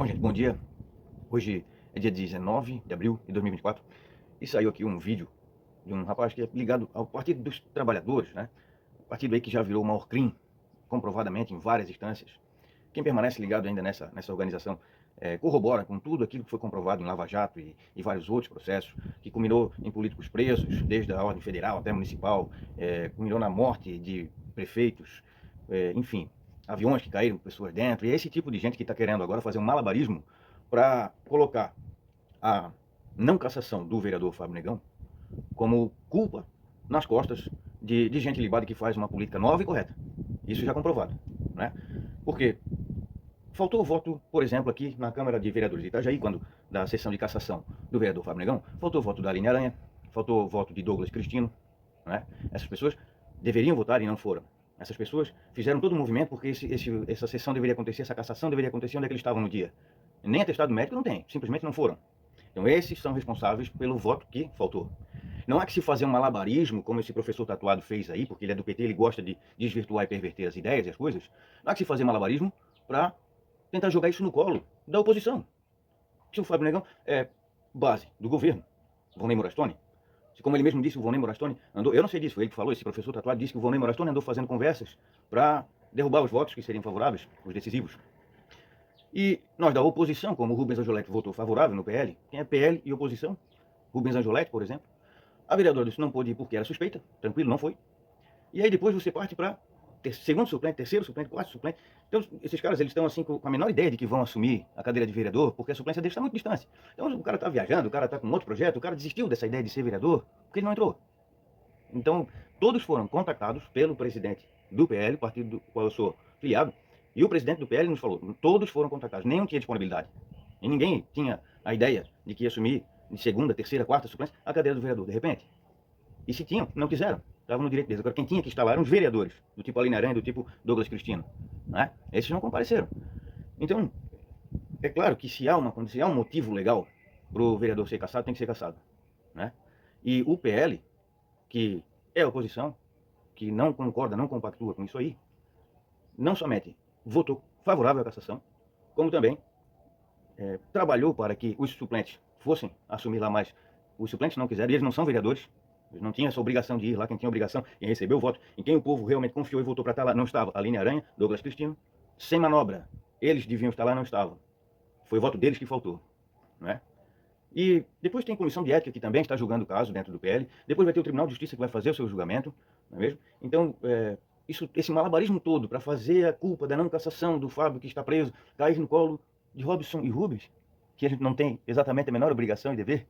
Bom, gente, bom dia. Hoje é dia 19 de abril de 2024 e saiu aqui um vídeo de um rapaz que é ligado ao Partido dos Trabalhadores, né? Partido aí que já virou o maior crime, comprovadamente em várias instâncias. Quem permanece ligado ainda nessa organização corrobora com tudo aquilo que foi comprovado em Lava Jato e vários outros processos, que culminou em políticos presos, desde a ordem federal até municipal, culminou na morte de prefeitos, enfim, aviões que caíram com pessoas dentro, e é esse tipo de gente que está querendo agora fazer um malabarismo para colocar a não cassação do vereador Fábio Negão como culpa nas costas de gente libada que faz uma política nova e correta. Isso já é comprovado, né? Porque faltou o voto, por exemplo, aqui na Câmara de Vereadores de Itajaí, quando da sessão de cassação do vereador Fábio Negão, faltou o voto da Aline Aranha, faltou o voto de Douglas Cristino, né? Essas pessoas deveriam votar e não foram. Essas pessoas fizeram todo o movimento porque essa sessão deveria acontecer, essa cassação deveria acontecer onde é que eles estavam no dia. Nem atestado médico não tem, simplesmente não foram. Então esses são responsáveis pelo voto que faltou. Não há que se fazer um malabarismo, como esse professor tatuado fez aí, porque ele é do PT, ele gosta de desvirtuar e perverter as ideias e as coisas. Não há que se fazer malabarismo para tentar jogar isso no colo da oposição. Se o Fábio Negão é base do governo, Volney Morastone, como ele mesmo disse, o Volney Morastone andou, eu não sei disso, foi ele que falou, esse professor tatuado disse que o Volney Morastone andou fazendo conversas para derrubar os votos que seriam favoráveis, os decisivos. E nós da oposição, como o Rubens Angioletti votou favorável no PL, quem é PL e oposição? Rubens Angioletti, por exemplo. A vereadora disse não pôde ir porque era suspeita, tranquilo, não foi. E aí depois você parte para segundo suplente, terceiro suplente, quarto suplente. Então esses caras eles estão assim com a menor ideia de que vão assumir a cadeira de vereador, porque a suplência deles está muito distante. Então o cara está viajando, o cara está com outro projeto, o cara desistiu dessa ideia de ser vereador, porque ele não entrou. Então todos foram contactados pelo presidente do PL, partido do qual eu sou filiado, e o presidente do PL nos falou, todos foram contactados, nenhum tinha disponibilidade. E ninguém tinha a ideia de que ia assumir de segunda, terceira, quarta suplência a cadeira do vereador, de repente. E se tinham, não quiseram. Estavam no direito deles. Agora, quem tinha que estar lá eram os vereadores, do tipo Aline Aranha, do tipo Douglas Cristino. Né? Esses não compareceram. Então, é claro que se há um motivo legal para o vereador ser cassado, tem que ser cassado. Né? E o PL, que é a oposição, que não concorda, não compactua com isso aí, não somente votou favorável à cassação, como também trabalhou para que os suplentes fossem assumir lá mais. Os suplentes não quiseram, e eles não são vereadores, eles não tinham essa obrigação de ir lá, quem tinha obrigação em receber o voto, em quem o povo realmente confiou e votou para estar lá, não estava. Aline Aranha, Douglas Cristino, sem manobra. Eles deviam estar lá, não estavam. Foi o voto deles que faltou. Não é? E depois tem a comissão de ética que também está julgando o caso dentro do PL. Depois vai ter o Tribunal de Justiça que vai fazer o seu julgamento, não é mesmo? Então, esse malabarismo todo para fazer a culpa da não cassação do Fábio que está preso cair no colo de Robson e Rubens, que a gente não tem exatamente a menor obrigação e dever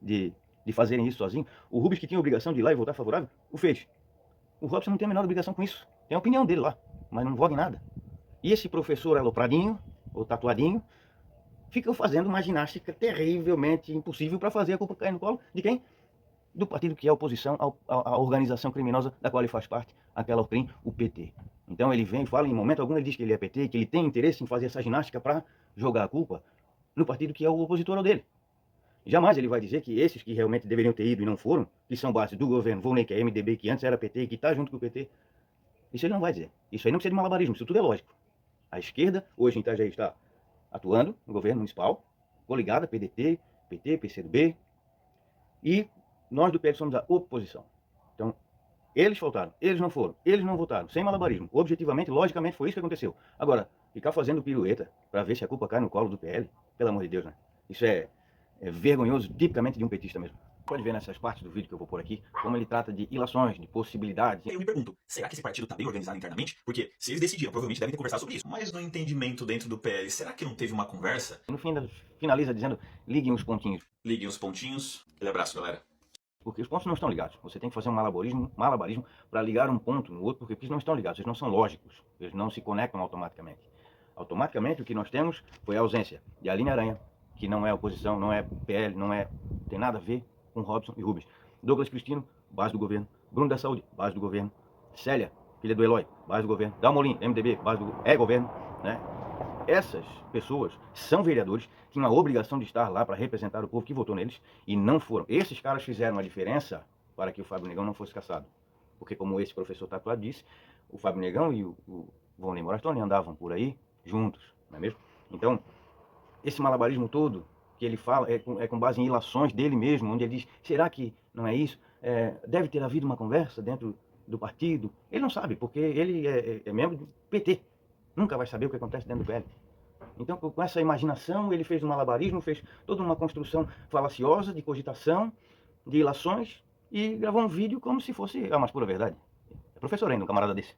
de fazerem isso sozinho. O Rubens, que tinha a obrigação de ir lá e votar favorável, o fez. O Robson não tem a menor obrigação com isso. Tem a opinião dele lá, mas não voga em nada. E esse professor alopradinho, ou tatuadinho, ficam fazendo uma ginástica terrivelmente impossível para fazer a culpa cair no colo de quem? Do partido que é oposição à organização criminosa da qual ele faz parte, aquela OCRIM, o PT. Então ele vem e fala, em momento algum ele diz que ele é PT, que ele tem interesse em fazer essa ginástica para jogar a culpa no partido que é o opositor ao dele. Jamais ele vai dizer que esses que realmente deveriam ter ido e não foram, que são base do governo Volney, que é MDB, que antes era PT e que está junto com o PT, isso ele não vai dizer. Isso aí não precisa de malabarismo, isso tudo é lógico. A esquerda, hoje em Itajaí, está atuando no governo municipal, coligada, PDT, PT, PCdoB, e nós do PL somos a oposição. Então, eles faltaram, eles não foram, eles não votaram, sem malabarismo. Objetivamente, logicamente, foi isso que aconteceu. Agora, ficar fazendo pirueta para ver se a culpa cai no colo do PL, pelo amor de Deus, né? Isso é vergonhoso, tipicamente de um petista mesmo. Pode ver nessas partes do vídeo que eu vou pôr aqui, como ele trata de ilações, de possibilidades. Eu me pergunto, será que esse partido está bem organizado internamente? Porque se eles decidiram, provavelmente devem ter conversado sobre isso. Mas no entendimento dentro do PL, será que não teve uma conversa? No fim, finaliza dizendo, liguem os pontinhos. Liguem os pontinhos. Aquele abraço, galera. Porque os pontos não estão ligados. Você tem que fazer um malabarismo para ligar um ponto no outro, porque eles não estão ligados, eles não são lógicos, eles não se conectam automaticamente. Automaticamente o que nós temos foi a ausência de Aline Aranha, que não é oposição, não é PL, tem nada a ver com Robson e Rubens. Douglas Cristino, base do governo. Bruno da Saúde, base do governo. Célia, filha do Eloy, base do governo. Dalmolin, MDB, base do governo, né? Essas pessoas são vereadores, tinham a obrigação de estar lá para representar o povo que votou neles e não foram. Esses caras fizeram a diferença para que o Fábio Negão não fosse cassado. Porque, como esse professor tatuado disse, o Fábio Negão e o Volney Morastone andavam por aí juntos, não é mesmo? Então, esse malabarismo todo que ele fala é com base em ilações dele mesmo, onde ele diz, será que não é isso? Deve ter havido uma conversa dentro do partido. Ele não sabe, porque ele é membro do PT. Nunca vai saber o que acontece dentro do PL. Então, com essa imaginação, ele fez um malabarismo, fez toda uma construção falaciosa de cogitação, de ilações, e gravou um vídeo como se fosse a mais pura verdade. É professor ainda, um camarada desse.